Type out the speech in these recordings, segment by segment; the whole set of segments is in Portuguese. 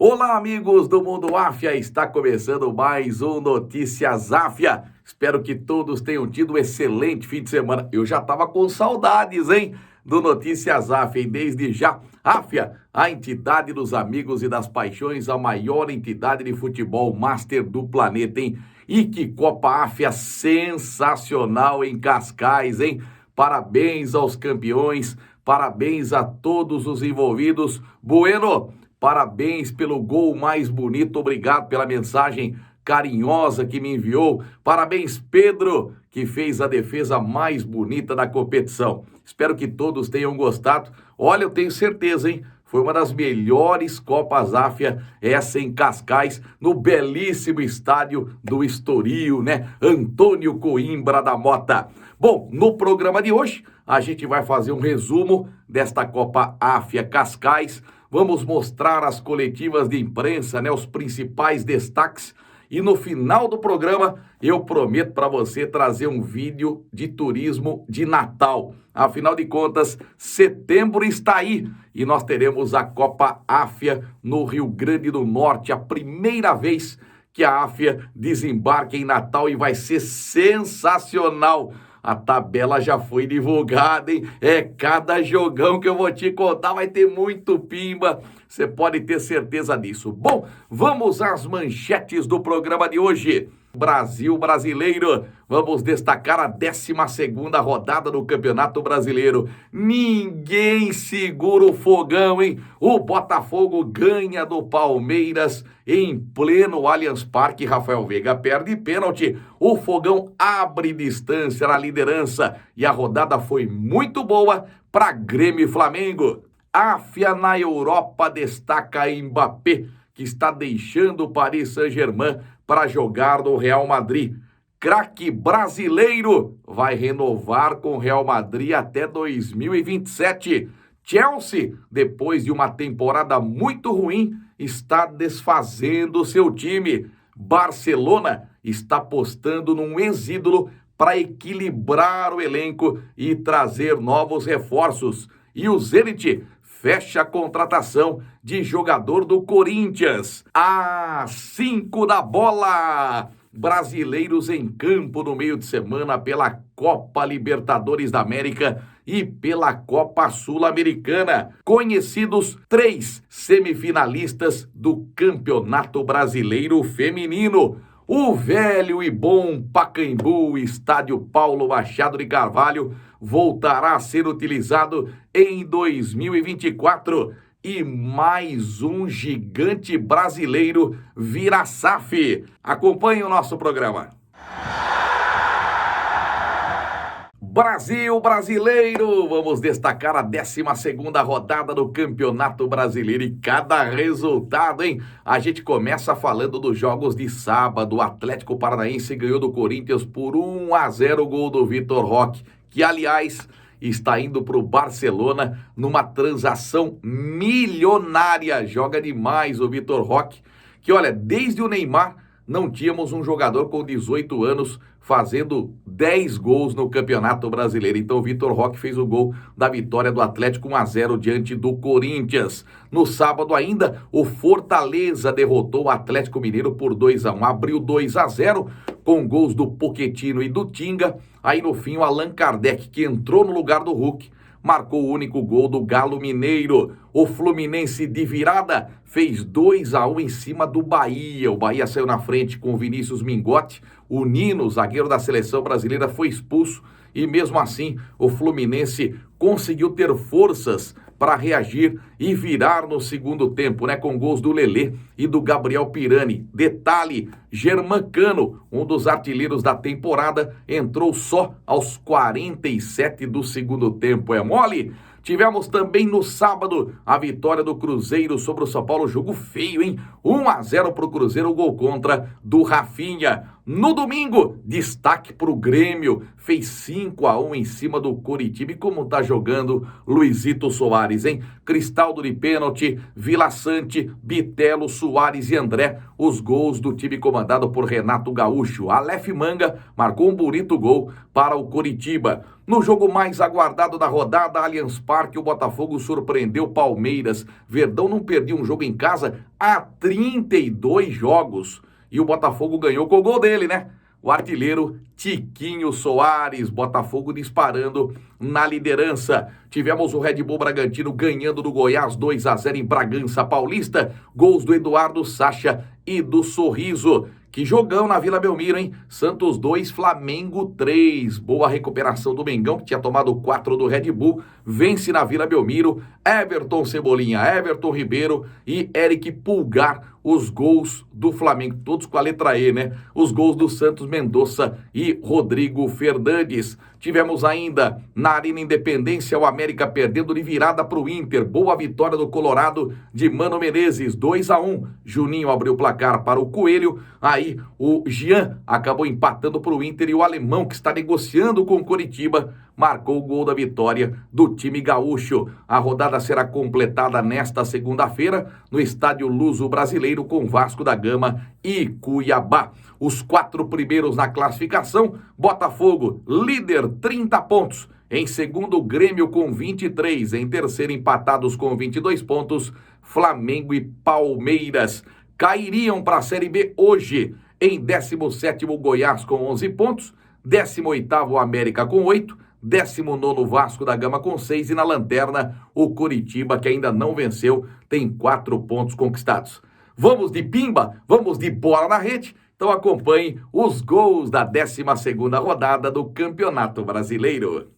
Olá, amigos do Mundo Áfia, está começando mais um Notícias Áfia. Espero que todos tenham tido um excelente fim de semana. Eu já estava com saudades, hein, do Notícias Áfia. E desde já, Áfia, a entidade dos amigos e das paixões, a maior entidade de futebol master do planeta, hein? E que Copa Áfia sensacional em Cascais, hein? Parabéns aos campeões, parabéns a todos os envolvidos. Bueno, parabéns pelo gol mais bonito, obrigado pela mensagem carinhosa que me enviou. Parabéns, Pedro, que fez a defesa mais bonita da competição. Espero que todos tenham gostado. Olha, eu tenho certeza, hein? Foi uma das melhores Copas Áfia, essa em Cascais, no belíssimo estádio do Estoril, né? Antônio Coimbra da Mota. Bom, no programa de hoje, a gente vai fazer um resumo desta Copa Áfia Cascais. Vamos mostrar as coletivas de imprensa, né, os principais destaques. E no final do programa, eu prometo para você trazer um vídeo de turismo de Natal. Afinal de contas, setembro está aí e nós teremos a Copa Áfia no Rio Grande do Norte. A primeira vez que a Áfia desembarca em Natal e vai ser sensacional. A tabela já foi divulgada, hein? É cada jogão que eu vou te contar, vai ter muito pimba. Você pode ter certeza disso. Bom, vamos às manchetes do programa de hoje. Brasil brasileiro, vamos destacar a 12ª rodada do Campeonato Brasileiro. Ninguém segura o fogão, hein? O Botafogo ganha do Palmeiras em pleno Allianz Parque. Rafael Veiga perde pênalti. O Fogão abre distância na liderança e a rodada foi muito boa para Grêmio e Flamengo. Áfia na Europa destaca Mbappé, que está deixando o Paris Saint-Germain para jogar no Real Madrid. Craque brasileiro vai renovar com o Real Madrid até 2027. Chelsea, depois de uma temporada muito ruim, está desfazendo seu time. Barcelona está apostando num ex-ídolo para equilibrar o elenco e trazer novos reforços. E o Zenit fecha a contratação de jogador do Corinthians. Às 5 da bola, brasileiros em campo no meio de semana pela Copa Libertadores da América e pela Copa Sul-Americana. Conhecidos 3 semifinalistas do Campeonato Brasileiro Feminino. O velho e bom Pacaembu, estádio Paulo Machado de Carvalho, voltará a ser utilizado em 2024 e mais um gigante brasileiro vira SAF. Acompanhe o nosso programa. Brasil brasileiro, vamos destacar a 12ª rodada do Campeonato Brasileiro e cada resultado, hein? A gente começa falando dos jogos de sábado. O Atlético Paranaense ganhou do Corinthians por 1-0, gol do Vitor Roque, que aliás está indo para o Barcelona numa transação milionária. Joga demais o Vitor Roque, que olha, desde o Neymar não tínhamos um jogador com 18 anos fazendo 10 gols no Campeonato Brasileiro. Então o Vitor Roque fez o gol da vitória do Atlético 1-0 diante do Corinthians. No sábado ainda, o Fortaleza derrotou o Atlético Mineiro por 2-1. Abriu 2-0 com gols do Pochettino e do Tinga. Aí no fim o Allan Kardec, que entrou no lugar do Hulk, marcou o único gol do Galo Mineiro. O Fluminense de virada fez 2-1 em cima do Bahia. O Bahia saiu na frente com o Vinícius Mingotti. O Nino, zagueiro da seleção brasileira, foi expulso. E mesmo assim, o Fluminense conseguiu ter forças para reagir e virar no segundo tempo, né? Com gols do Lelê e do Gabriel Pirani. Detalhe, Germancano, um dos artilheiros da temporada, entrou só aos 47 do segundo tempo. É mole? Tivemos também no sábado a vitória do Cruzeiro sobre o São Paulo. Jogo feio, hein? 1-0 para o Cruzeiro, gol contra do Rafinha. No domingo, destaque para o Grêmio, fez 5-1 em cima do Coritiba. E como tá jogando Luizito Soares, hein? Cristaldo de pênalti, Vila Sante, Bitelo, Soares e André, os gols do time comandado por Renato Gaúcho. Aleph Manga marcou um bonito gol para o Coritiba. No jogo mais aguardado da rodada, Allianz Parque, o Botafogo surpreendeu Palmeiras. Verdão não perdia um jogo em casa há 32 jogos. E o Botafogo ganhou com o gol dele, né? O artilheiro Tiquinho Soares, Botafogo disparando na liderança. Tivemos o Red Bull Bragantino ganhando do Goiás 2-0 em Bragança Paulista. Gols do Eduardo Sacha e do Sorriso. Que jogão na Vila Belmiro, hein? Santos 2, Flamengo 3. Boa recuperação do Mengão, que tinha tomado 4 do Red Bull. Vence na Vila Belmiro. Everton Cebolinha, Everton Ribeiro e Eric Pulgar. Os gols do Flamengo, todos com a letra E, né? Os gols do Santos Mendonça e Rodrigo Fernandes. Tivemos ainda na Arena Independência o América perdendo de virada para o Inter. Boa vitória do Colorado de Mano Menezes, 2-1. Juninho abriu o placar para o Coelho. Aí o Jean acabou empatando para o Inter e o alemão, que está negociando com o Coritiba, marcou o gol da vitória do time gaúcho. A rodada será completada nesta segunda-feira no Estádio Luso Brasileiro com Vasco da Gama e Cuiabá. Os 4 primeiros na classificação: Botafogo, líder, 30 pontos. Em segundo, Grêmio com 23. Em terceiro, empatados com 22 pontos, Flamengo e Palmeiras. Cairiam para a Série B hoje. Em 17º, Goiás com 11 pontos. 18º, América com 8. 19º, Vasco da Gama com 6. E na lanterna, o Coritiba, que ainda não venceu, tem 4 pontos conquistados. Vamos de pimba? Vamos de bola na rede? Então acompanhe os gols da 12ª rodada do Campeonato Brasileiro.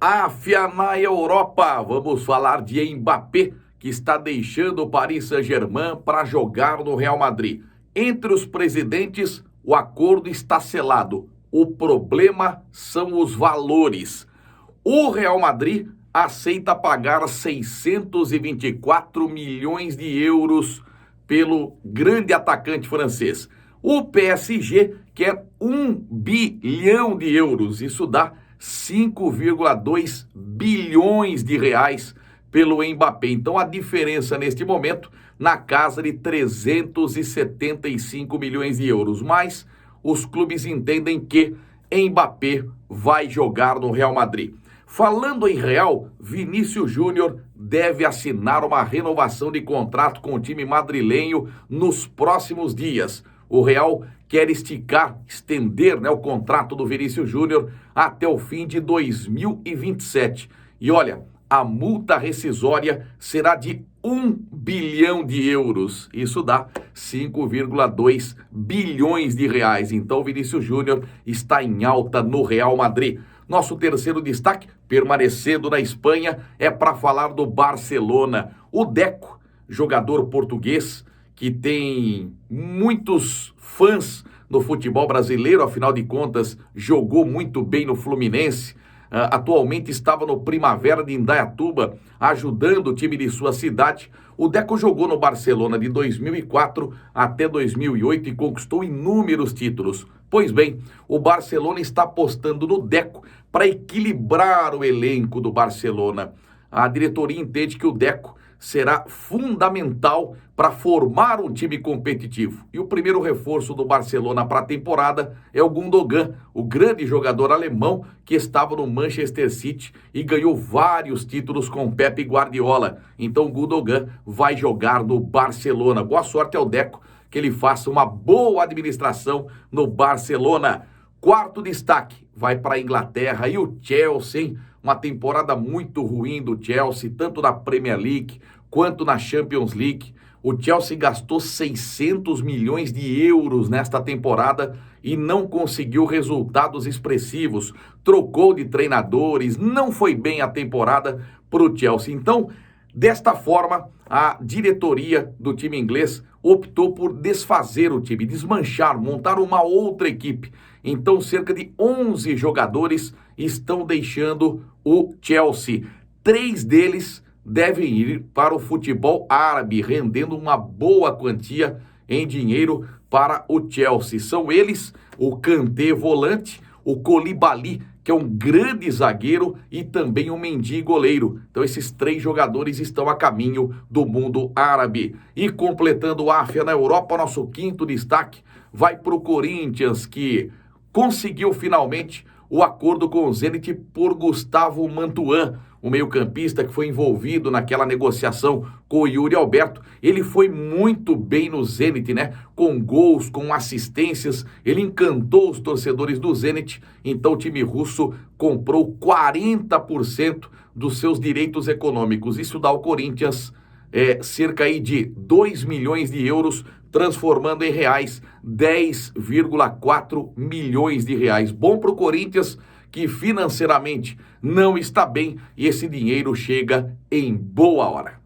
Áfia na Europa. Vamos falar de Mbappé, que está deixando o Paris Saint-Germain para jogar no Real Madrid. Entre os presidentes, o acordo está selado. O problema são os valores. O Real Madrid aceita pagar 624 milhões de euros pelo grande atacante francês. O PSG quer 1 bilhão de euros, isso dá 5,2 bilhões de reais pelo Mbappé. Então a diferença neste momento na casa de 375 milhões de euros. Mas os clubes entendem que Mbappé vai jogar no Real Madrid. Falando em Real, Vinícius Júnior deve assinar uma renovação de contrato com o time madrilenho nos próximos dias. O Real quer estender o contrato do Vinícius Júnior até o fim de 2027. E olha, a multa rescisória será de 1 bilhão de euros. Isso dá 5,2 bilhões de reais. Então, Vinícius Júnior está em alta no Real Madrid. Nosso terceiro destaque, permanecendo na Espanha, é para falar do Barcelona. O Deco, jogador português, que tem muitos fãs no futebol brasileiro, afinal de contas, jogou muito bem no Fluminense. Atualmente estava no Primavera de Indaiatuba, ajudando o time de sua cidade. O Deco jogou no Barcelona de 2004 até 2008 e conquistou inúmeros títulos. Pois bem, o Barcelona está apostando no Deco para equilibrar o elenco do Barcelona. A diretoria entende que o Deco será fundamental para formar um time competitivo. E o primeiro reforço do Barcelona para a temporada é o Gundogan, o grande jogador alemão que estava no Manchester City e ganhou vários títulos com Pepe Guardiola. Então o Gundogan vai jogar no Barcelona. Boa sorte ao Deco, que ele faça uma boa administração no Barcelona. Quarto destaque, vai para a Inglaterra e o Chelsea, hein? Uma temporada muito ruim do Chelsea, tanto na Premier League quanto na Champions League. O Chelsea gastou 600 milhões de euros nesta temporada e não conseguiu resultados expressivos. Trocou de treinadores, não foi bem a temporada para o Chelsea. Então, desta forma, a diretoria do time inglês optou por desfazer o time, desmanchar, montar uma outra equipe. Então, cerca de 11 jogadores estão deixando o Chelsea. 3 deles devem ir para o futebol árabe, rendendo uma boa quantia em dinheiro para o Chelsea. São eles o Kanté, volante, o Koulibaly, que é um grande zagueiro, e também o Mendy, goleiro. Então esses 3 jogadores estão a caminho do mundo árabe. E completando a AFIA na Europa, nosso quinto destaque vai para o Corinthians, que conseguiu finalmente o acordo com o Zenit por Gustavo Mantuan, o meio-campista que foi envolvido naquela negociação com o Yuri Alberto. Ele foi muito bem no Zenit, né? Com gols, com assistências, ele encantou os torcedores do Zenit. Então o time russo comprou 40% dos seus direitos econômicos. Isso dá ao Corinthians cerca aí de 2 milhões de euros, transformando em reais 10,4 milhões de reais. Bom para o Corinthians, que financeiramente não está bem, e esse dinheiro chega em boa hora.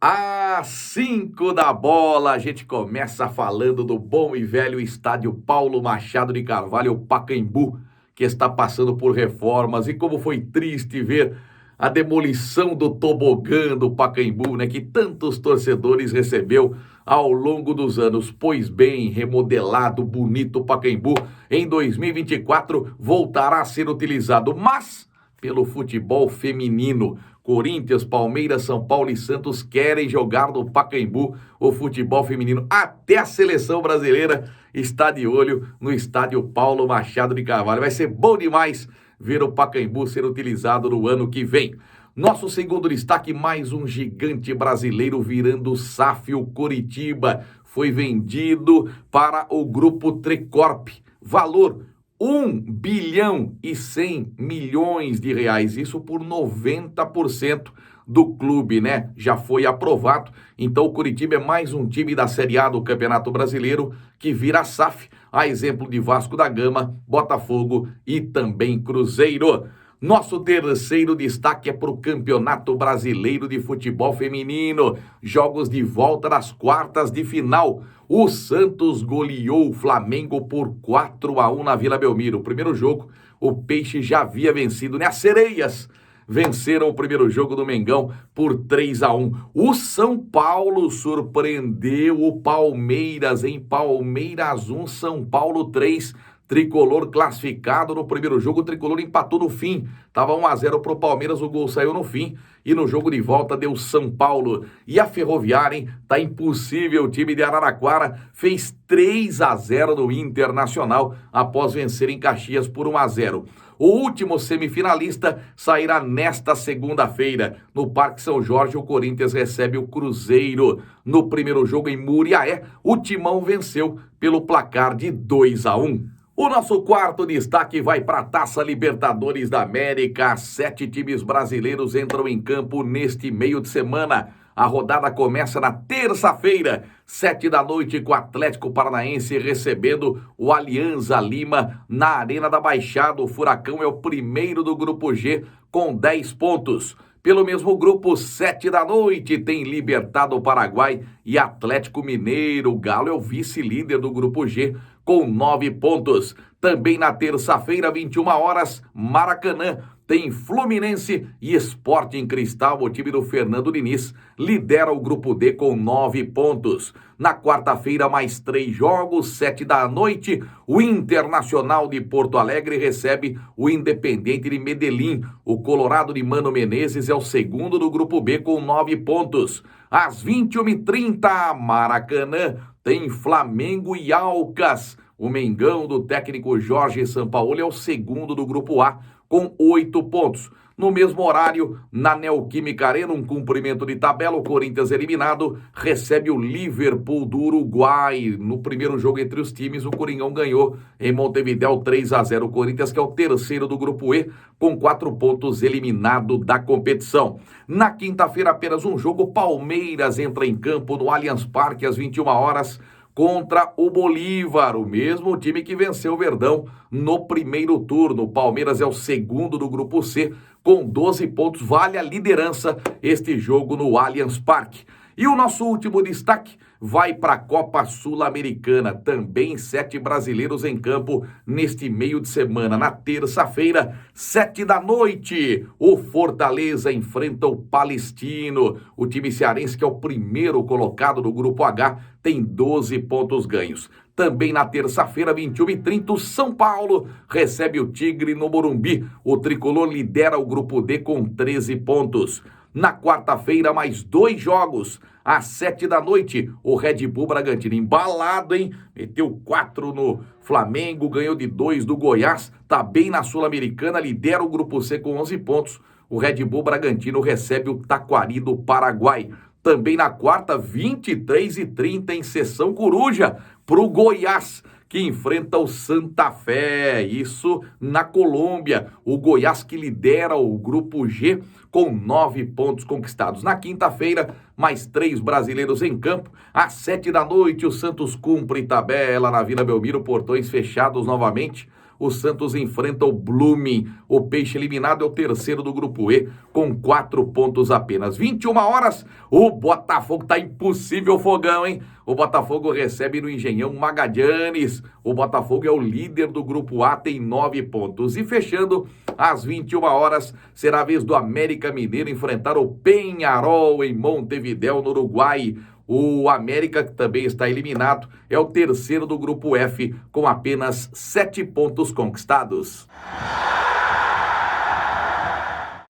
Às 5 da bola, a gente começa falando do bom e velho estádio Paulo Machado de Carvalho, o Pacaembu, que está passando por reformas. E como foi triste ver a demolição do tobogã do Pacaembu, né, que tantos torcedores recebeu ao longo dos anos. Pois bem, remodelado, bonito Pacaembu, em 2024 voltará a ser utilizado, mas pelo futebol feminino. Corinthians, Palmeiras, São Paulo e Santos querem jogar no Pacaembu o futebol feminino. Até a seleção brasileira está de olho no estádio Paulo Machado de Carvalho. Vai ser bom demais ver o Pacaembu ser utilizado no ano que vem. Nosso segundo destaque, mais um gigante brasileiro virando SAF. O Coritiba foi vendido para o grupo Trecorp. Valor 1 bilhão e 100 milhões de reais. Isso por 90% do clube, né? Já foi aprovado. Então o Coritiba é mais um time da Série A do Campeonato Brasileiro que vira SAF, a exemplo de Vasco da Gama, Botafogo e também Cruzeiro. Nosso terceiro destaque é para o Campeonato Brasileiro de Futebol Feminino. Jogos de volta das quartas de final. O Santos goleou o Flamengo por 4-1 na Vila Belmiro. O primeiro jogo, o Peixe já havia vencido, né? As Sereias venceram o primeiro jogo do Mengão por 3-1. O São Paulo surpreendeu o Palmeiras em Palmeiras 1, São Paulo 3. Tricolor classificado no primeiro jogo, o Tricolor empatou no fim. Tava 1-0 pro Palmeiras, o gol saiu no fim. E no jogo de volta deu São Paulo. E a Ferroviária, hein? Tá impossível. O time de Araraquara fez 3-0 no Internacional após vencer em Caxias por 1-0. O último semifinalista sairá nesta segunda-feira. No Parque São Jorge, o Corinthians recebe o Cruzeiro. No primeiro jogo em Muriaé, o Timão venceu pelo placar de 2-1. O nosso quarto destaque vai para a Taça Libertadores da América. 7 times brasileiros entram em campo neste meio de semana. A rodada começa na terça-feira, 19h, com o Atlético Paranaense recebendo o Alianza Lima na Arena da Baixada. O Furacão é o primeiro do Grupo G com 10 pontos. Pelo mesmo grupo, 19h, tem Libertad do Paraguai e Atlético Mineiro. O Galo é o vice-líder do Grupo G com 9 pontos. Também na terça-feira, 21h, Maracanã, tem Fluminense e Sporting Cristal. O time do Fernando Diniz lidera o Grupo D com 9 pontos. Na quarta-feira, mais 3 jogos, 19h, o Internacional de Porto Alegre recebe o Independiente de Medellín. O Colorado de Mano Menezes é o segundo do Grupo B com 9 pontos. Às 21h30, Maracanã, tem Flamengo e Alcas. O Mengão do técnico Jorge Sampaoli é o segundo do Grupo A com 8 pontos. No mesmo horário, na Neoquímica Arena, um cumprimento de tabela, o Corinthians eliminado recebe o Liverpool do Uruguai. No primeiro jogo entre os times, o Coringão ganhou em Montevidéu 3-0. O Corinthians, que é o terceiro do Grupo E, com 4 pontos, eliminado da competição. Na quinta-feira, apenas um jogo, Palmeiras entra em campo no Allianz Parque às 21h, contra o Bolívar, o mesmo time que venceu o Verdão no primeiro turno. O Palmeiras é o segundo do Grupo C, com 12 pontos, vale a liderança este jogo no Allianz Parque. E o nosso último destaque vai para a Copa Sul-Americana. Também 7 brasileiros em campo neste meio de semana. Na terça-feira, 19h, o Fortaleza enfrenta o Palestino. O time cearense, que é o primeiro colocado do Grupo H, tem 12 pontos ganhos. Também na terça-feira, 21h30, o São Paulo recebe o Tigre no Morumbi. O tricolor lidera o Grupo D com 13 pontos. Na quarta-feira, mais 2 jogos. Às 19h, o Red Bull Bragantino embalado, hein? Meteu 4 no Flamengo, ganhou de 2 do Goiás. Tá bem na Sul-Americana, lidera o Grupo C com 11 pontos. O Red Bull Bragantino recebe o Taquari do Paraguai. Também na quarta, 23h30, em Sessão Coruja, pro Goiás, que enfrenta o Santa Fé, isso na Colômbia. O Goiás, que lidera o Grupo G com 9 pontos conquistados. Na quinta-feira, mais 3 brasileiros em campo. Às 19h, o Santos cumpre tabela na Vila Belmiro, portões fechados novamente. O Santos enfrenta o Blooming. O Peixe eliminado é o terceiro do Grupo E, com 4 pontos apenas. 21h, o Botafogo tá impossível fogão, hein? O Botafogo recebe no Engenhão Magallanes. O Botafogo é o líder do Grupo A, tem 9 pontos. E fechando, às 21h, será a vez do América Mineiro enfrentar o Peñarol em Montevidéu, no Uruguai. O América, que também está eliminado, é o terceiro do Grupo F, com apenas 7 pontos conquistados.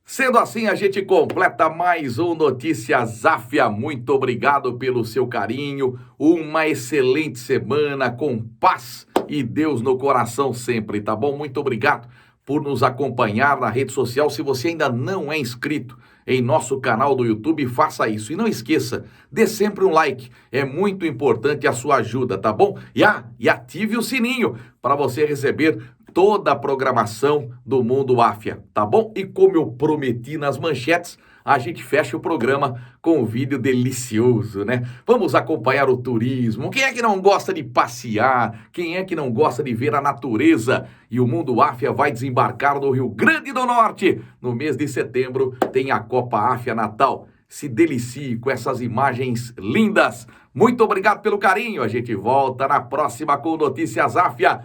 Sendo assim, a gente completa mais um Notícias Záfia. Muito obrigado pelo seu carinho. Uma excelente semana com paz e Deus no coração sempre, tá bom? Muito obrigado por nos acompanhar na rede social. Se você ainda não é inscrito em nosso canal do YouTube, faça isso. E não esqueça, dê sempre um like. É muito importante a sua ajuda, tá bom? E ative o sininho para você receber toda a programação do Mundo Áfia, tá bom? E como eu prometi nas manchetes, a gente fecha o programa com um vídeo delicioso, né? Vamos acompanhar o turismo. Quem é que não gosta de passear? Quem é que não gosta de ver a natureza? E o Mundo Áfia vai desembarcar no Rio Grande do Norte. No mês de setembro tem a Copa Áfia Natal. Se delicie com essas imagens lindas. Muito obrigado pelo carinho. A gente volta na próxima com Notícias Áfia.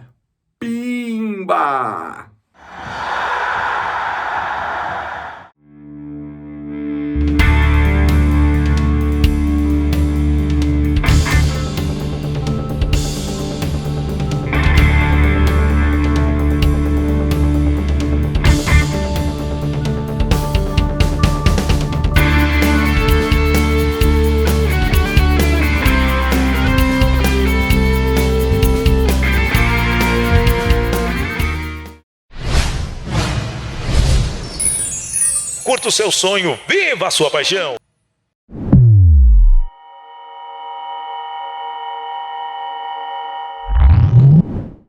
Pimba! curta o seu sonho, viva a sua paixão.